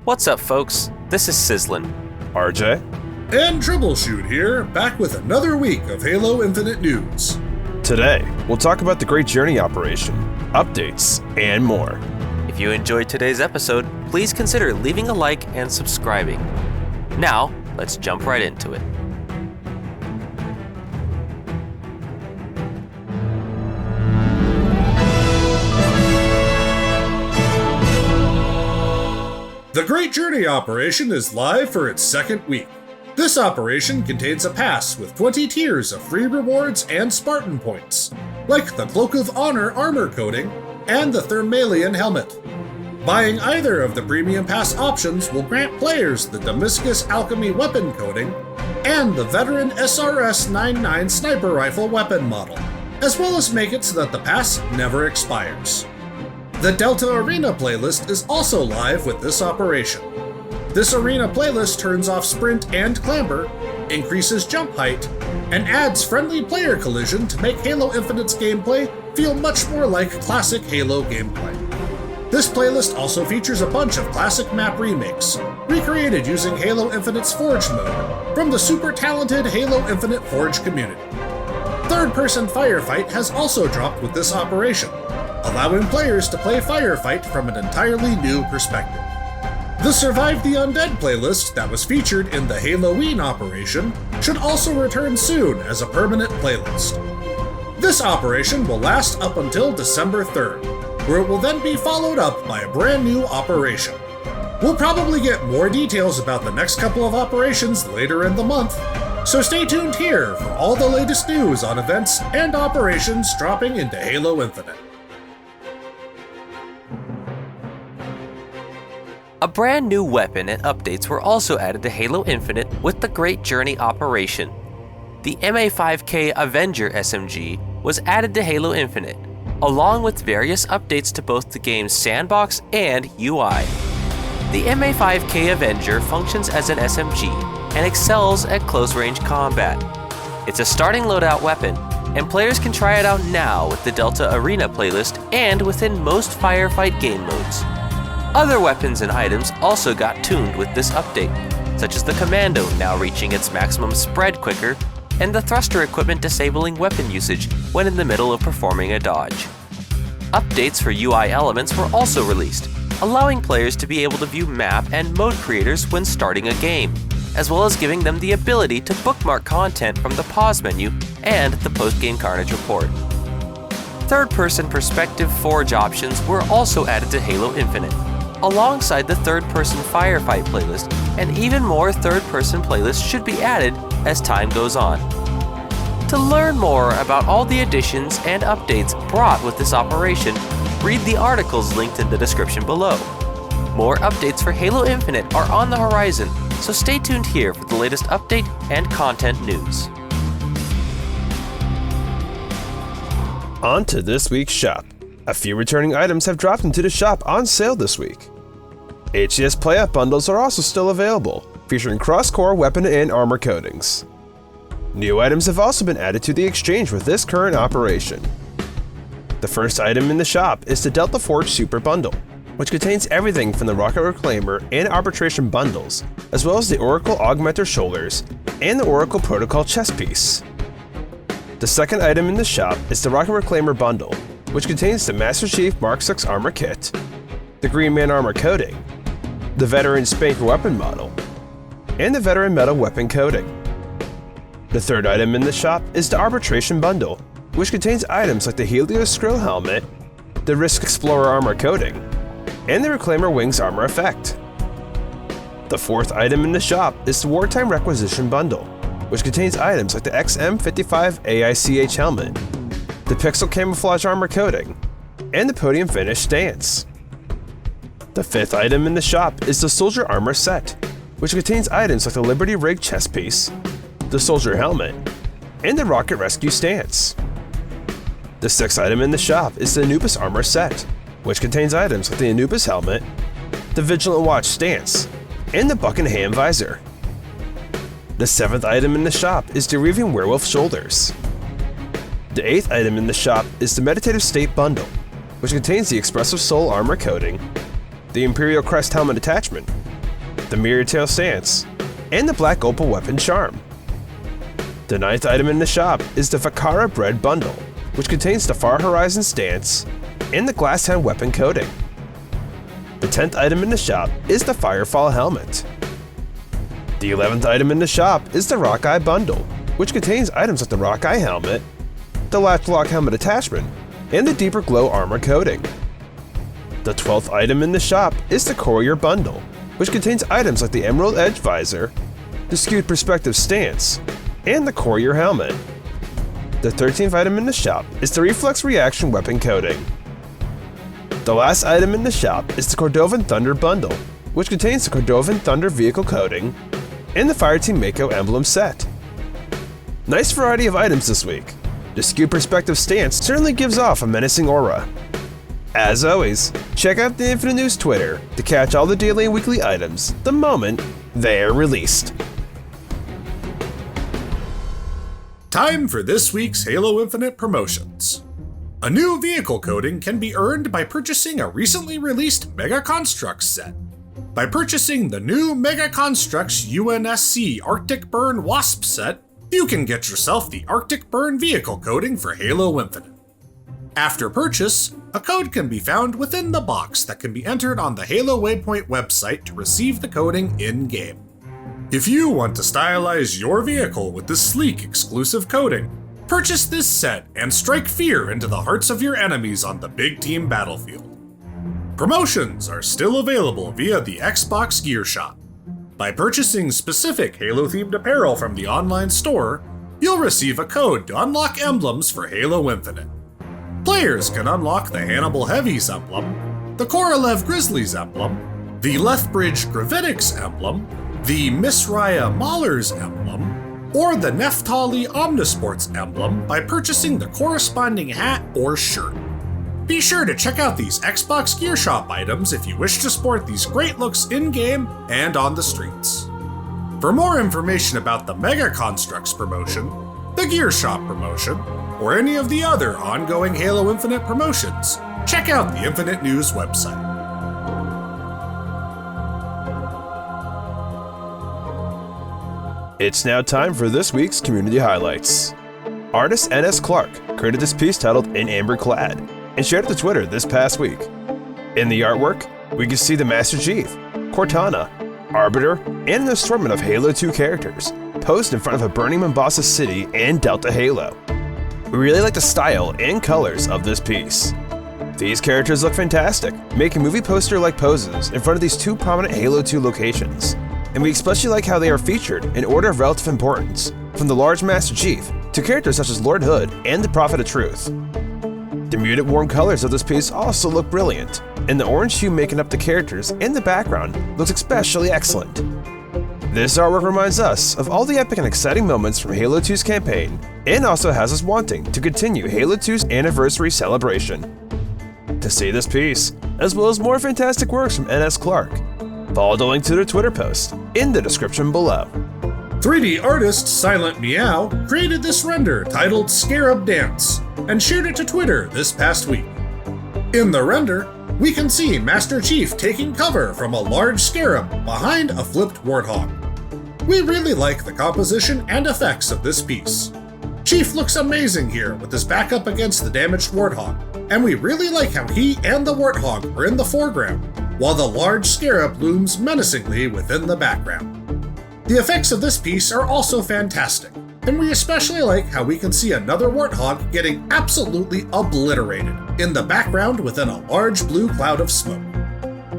What's up, folks? This is Sizzlin. RJ. And Troubleshoot here, back with another week of Halo Infinite news. Today, we'll talk about the Great Journey operation, updates, and more. If you enjoyed today's episode, please consider leaving a like and subscribing. Now, let's jump right into it. The Great Journey operation is live for its second week. This operation contains a pass with 20 tiers of free rewards and Spartan points, like the Cloak of Honor armor coating and the Thermalian helmet. Buying either of the premium pass options will grant players the Damascus Alchemy weapon coating and the Veteran SRS-99 sniper rifle weapon model, as well as make it so that the pass never expires. The Delta Arena playlist is also live with this operation. This arena playlist turns off sprint and clamber, increases jump height, and adds friendly player collision to make Halo Infinite's gameplay feel much more like classic Halo gameplay. This playlist also features a bunch of classic map remakes, recreated using Halo Infinite's Forge mode from the super talented Halo Infinite Forge community. Third-person Firefight has also dropped with this operation, allowing players to play Firefight from an entirely new perspective. The Survive the Undead playlist that was featured in the Halloween operation should also return soon as a permanent playlist. This operation will last up until December 3rd, where it will then be followed up by a brand new operation. We'll probably get more details about the next couple of operations later in the month, so stay tuned here for all the latest news on events and operations dropping into Halo Infinite. A brand new weapon and updates were also added to Halo Infinite with the Great Journey operation. The MA5K Avenger SMG was added to Halo Infinite, along with various updates to both the game's sandbox and UI. The MA5K Avenger functions as an SMG and excels at close-range combat. It's a starting loadout weapon, and players can try it out now with the Delta Arena playlist and within most Firefight game modes. Other weapons and items also got tuned with this update, such as the Commando now reaching its maximum spread quicker, and the thruster equipment disabling weapon usage when in the middle of performing a dodge. Updates for UI elements were also released, allowing players to be able to view map and mode creators when starting a game, as well as giving them the ability to bookmark content from the pause menu and the post-game Carnage report. Third-person perspective Forge options were also added to Halo Infinite, alongside the third-person Firefight playlist, and even more third-person playlists should be added as time goes on. To learn more about all the additions and updates brought with this operation, read the articles linked in the description below. More updates for Halo Infinite are on the horizon, so stay tuned here for the latest update and content news. On to this week's shop. A few returning items have dropped into the shop on sale this week. HCS Play-Up bundles are also still available, featuring cross-core weapon and armor coatings. New items have also been added to the exchange with this current operation. The first item in the shop is the Delta Forge Super Bundle, which contains everything from the Rocket Reclaimer and Arbitration bundles, as well as the Oracle Augmenter shoulders and the Oracle Protocol chest piece. The second item in the shop is the Rocket Reclaimer bundle, which contains the Master Chief Mark 6 armor kit, the Green Man armor coating, the Veteran Spanker weapon model, and the Veteran metal weapon coating. The third item in the shop is the Arbitration bundle, which contains items like the Helios Skrill helmet, the Risk Explorer armor coating, and the Reclaimer Wings armor effect. The fourth item in the shop is the Wartime Requisition bundle, which contains items like the XM55 AICH helmet, the Pixel Camouflage armor coating, and the Podium Finish stance. The fifth item in the shop is the Soldier Armor set, which contains items like the Liberty Rig chest piece, the Soldier helmet, and the Rocket Rescue stance. The sixth item in the shop is the Anubis Armor set, which contains items like the Anubis helmet, the Vigilant Watch stance, and the Buckingham visor. The seventh item in the shop is the Reaving Werewolf shoulders. The eighth item in the shop is the Meditative State bundle, which contains the Expressive Soul armor coating, the Imperial Crest helmet attachment, the Mirror Tail Stance, and the Black Opal Weapon Charm. The 9th item in the shop is the Vakara Bread Bundle, which contains the Far Horizon Stance and the Glass Hand Weapon Coating. The 10th item in the shop is the Firefall Helmet. The 11th item in the shop is the Rockeye Bundle, which contains items like the Rockeye Helmet, the Latch Lock Helmet Attachment, and the Deeper Glow Armor Coating. The 12th item in the shop is the Courier Bundle, which contains items like the Emerald Edge Visor, the Skewed Perspective Stance, and the Courier Helmet. The 13th item in the shop is the Reflex Reaction Weapon Coating. The last item in the shop is the Cordovan Thunder Bundle, which contains the Cordovan Thunder Vehicle Coating and the Fireteam Mako Emblem Set. Nice variety of items this week. The Skewed Perspective Stance certainly gives off a menacing aura. As always, check out the Infinite News Twitter to catch all the daily and weekly items the moment they are released. Time for this week's Halo Infinite promotions. A new vehicle coating can be earned by purchasing a recently released Mega Constructs set. By purchasing the new Mega Constructs UNSC Arctic Burn Wasp set, you can get yourself the Arctic Burn vehicle coating for Halo Infinite. After purchase, a code can be found within the box that can be entered on the Halo Waypoint website to receive the coating in-game. If you want to stylize your vehicle with this sleek exclusive coating, purchase this set and strike fear into the hearts of your enemies on the big team battlefield. Promotions are still available via the Xbox Gear Shop. By purchasing specific Halo-themed apparel from the online store, you'll receive a code to unlock emblems for Halo Infinite. Players can unlock the Hannibal Heavies emblem, the Korolev Grizzlies emblem, the Lethbridge Gravitics emblem, the Misraya Maulers emblem, or the Neftali Omnisports emblem by purchasing the corresponding hat or shirt. Be sure to check out these Xbox Gear Shop items if you wish to sport these great looks in-game and on the streets. For more information about the Mega Constructs promotion, the Gear Shop promotion, or any of the other ongoing Halo Infinite promotions, check out the Infinite News website. It's now time for this week's community highlights. Artist N.S. Clark created this piece titled In Amber Clad and shared it to Twitter this past week. In the artwork, we can see the Master Chief, Cortana, Arbiter, and an assortment of Halo 2 characters posed in front of a burning Mombasa City and Delta Halo. We really like the style and colors of this piece. These characters look fantastic, making movie poster-like poses in front of these two prominent Halo 2 locations. And we especially like how they are featured in order of relative importance, from the large Master Chief to characters such as Lord Hood and the Prophet of Truth. The muted warm colors of this piece also look brilliant, and the orange hue making up the characters and the background looks especially excellent. This artwork reminds us of all the epic and exciting moments from Halo 2's campaign, and also has us wanting to continue Halo 2's anniversary celebration. To see this piece, as well as more fantastic works from N.S. Clark, follow the link to their Twitter post in the description below. 3D artist Silent Meow created this render titled Scarab Dance and shared it to Twitter this past week. In the render, we can see Master Chief taking cover from a large scarab behind a flipped warthog. We really like the composition and effects of this piece. Chief looks amazing here with his back up against the damaged warthog, and we really like how he and the warthog are in the foreground, while the large scarab looms menacingly within the background. The effects of this piece are also fantastic, and we especially like how we can see another warthog getting absolutely obliterated in the background within a large blue cloud of smoke.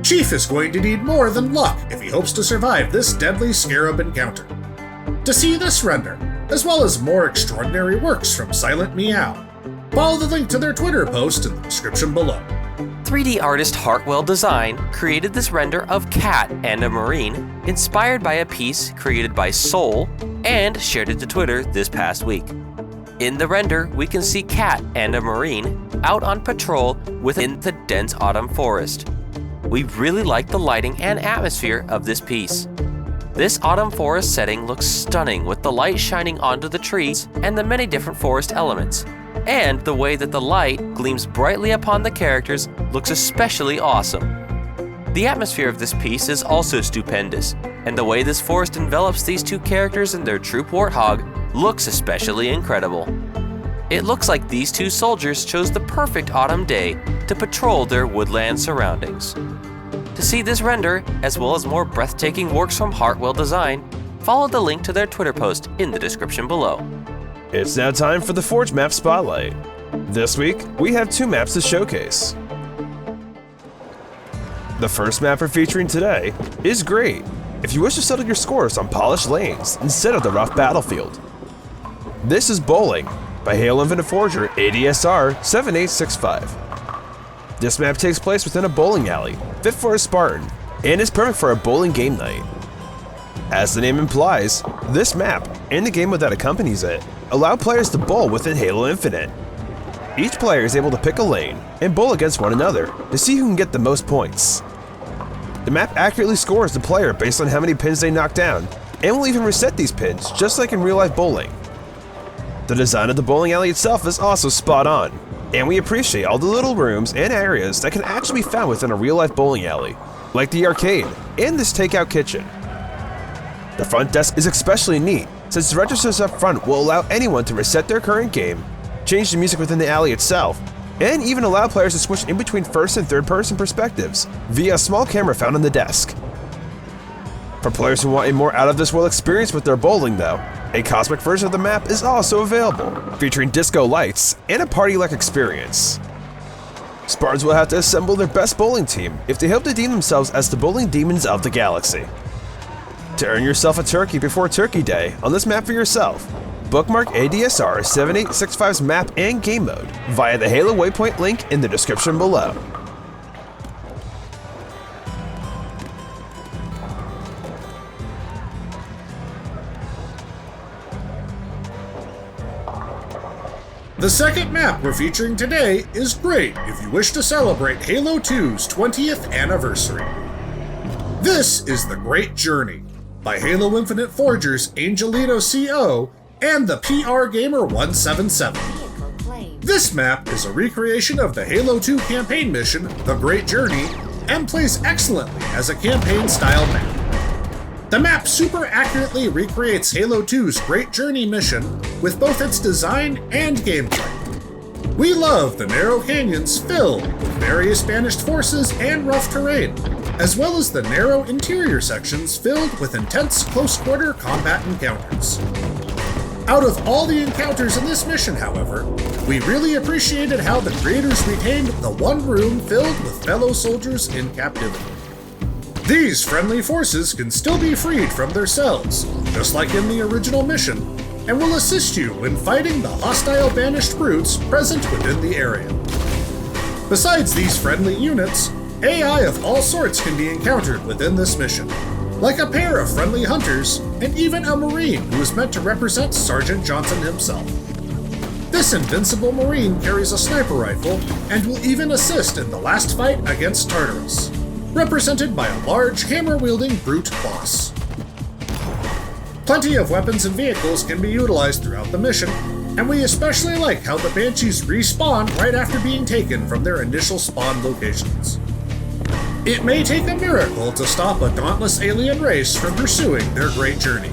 Chief is going to need more than luck if he hopes to survive this deadly scarab encounter. To see this render, as well as more extraordinary works from Silent Meow, follow the link to their Twitter post in the description below. 3D artist Hartwell Design created this render of Cat and a Marine, inspired by a piece created by Soul, and shared it to Twitter this past week. In the render, we can see Cat and a Marine out on patrol within the dense autumn forest. We really like the lighting and atmosphere of this piece. This autumn forest setting looks stunning with the light shining onto the trees and the many different forest elements. And the way that the light gleams brightly upon the characters looks especially awesome. The atmosphere of this piece is also stupendous, and the way this forest envelops these two characters and their troop Warthog looks especially incredible. It looks like these two soldiers chose the perfect autumn day to patrol their woodland surroundings. To see this render, as well as more breathtaking works from Hartwell Design, follow the link to their Twitter post in the description below. It's now time for the Forge Map Spotlight. This week, we have 2 maps to showcase. The first map we're featuring today is great if you wish to settle your scores on polished lanes instead of the rough battlefield. This is Bowling by Halo Infinite Forger ADSR 7865. This map takes place within a bowling alley, fit for a Spartan, and is perfect for a bowling game night. As the name implies, this map, and the game mode that accompanies it, allow players to bowl within Halo Infinite. Each player is able to pick a lane and bowl against one another to see who can get the most points. The map accurately scores the player based on how many pins they knock down, and will even reset these pins just like in real-life bowling. The design of the bowling alley itself is also spot on, and we appreciate all the little rooms and areas that can actually be found within a real-life bowling alley, like the arcade and this takeout kitchen. The front desk is especially neat, since the registers up front will allow anyone to reset their current game, change the music within the alley itself, and even allow players to switch in between first and third person perspectives via a small camera found on the desk. For players who want a more out of this world experience with their bowling though, a cosmic version of the map is also available, featuring disco lights and a party-like experience. Spartans will have to assemble their best bowling team if they hope to deem themselves as the bowling demons of the galaxy. To earn yourself a turkey before Turkey Day on this map for yourself, bookmark ADSR 7865's map and game mode via the Halo Waypoint link in the description below. The second map we're featuring today is great if you wish to celebrate Halo 2's 20th anniversary. This is The Great Journey by Halo Infinite Forgers Angelito CO and the PR Gamer 177. This map is a recreation of the Halo 2 campaign mission, The Great Journey, and plays excellently as a campaign-style map. The map super accurately recreates Halo 2's Great Journey mission with both its design and gameplay. We love the narrow canyons filled with various banished forces and rough terrain, as well as the narrow interior sections filled with intense close-quarter combat encounters. Out of all the encounters in this mission, however, we really appreciated how the creators retained the one room filled with fellow soldiers in captivity. These friendly forces can still be freed from their cells, just like in the original mission, and will assist you when fighting the hostile banished brutes present within the area. Besides these friendly units, AI of all sorts can be encountered within this mission, like a pair of friendly hunters and even a Marine who is meant to represent Sergeant Johnson himself. This invincible Marine carries a sniper rifle and will even assist in the last fight against Tartarus, represented by a large hammer-wielding brute boss. Plenty of weapons and vehicles can be utilized throughout the mission, and we especially like how the Banshees respawn right after being taken from their initial spawn locations. It may take a miracle to stop a dauntless alien race from pursuing their great journey.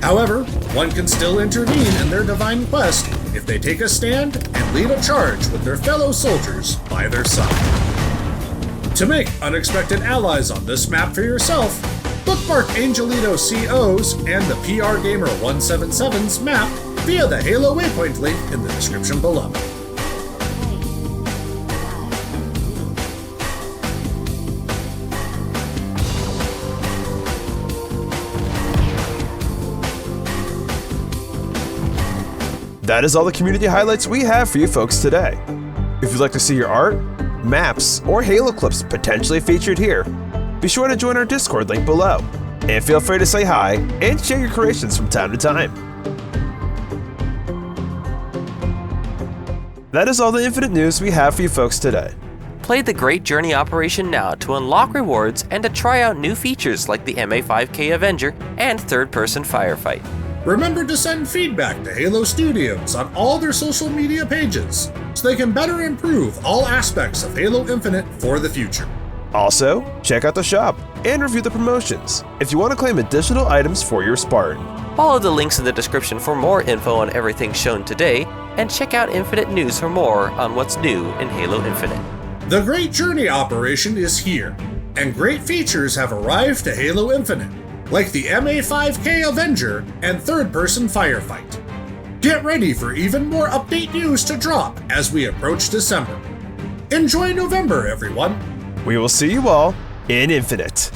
However, one can still intervene in their divine quest if they take a stand and lead a charge with their fellow soldiers by their side. To make unexpected allies on this map for yourself, bookmark Angelito CO's and the PR Gamer 177's map via the Halo Waypoint link in the description below. That is all the community highlights we have for you folks today. If you'd like to see your art, maps, or Halo clips potentially featured here, be sure to join our Discord link below, and feel free to say hi and share your creations from time to time. That is all the Infinite news we have for you folks today. Play the Great Journey operation now to unlock rewards and to try out new features like the MA5K Avenger and third-person firefight. Remember to send feedback to Halo Studios on all their social media pages so they can better improve all aspects of Halo Infinite for the future. Also, check out the shop and review the promotions if you want to claim additional items for your Spartan. Follow the links in the description for more info on everything shown today, and check out Infinite News for more on what's new in Halo Infinite. The Great Journey operation is here, and great features have arrived to Halo Infinite, like the MA5K Avenger and third-person firefight. Get ready for even more update news to drop as we approach December. Enjoy November, everyone! We will see you all in Infinite.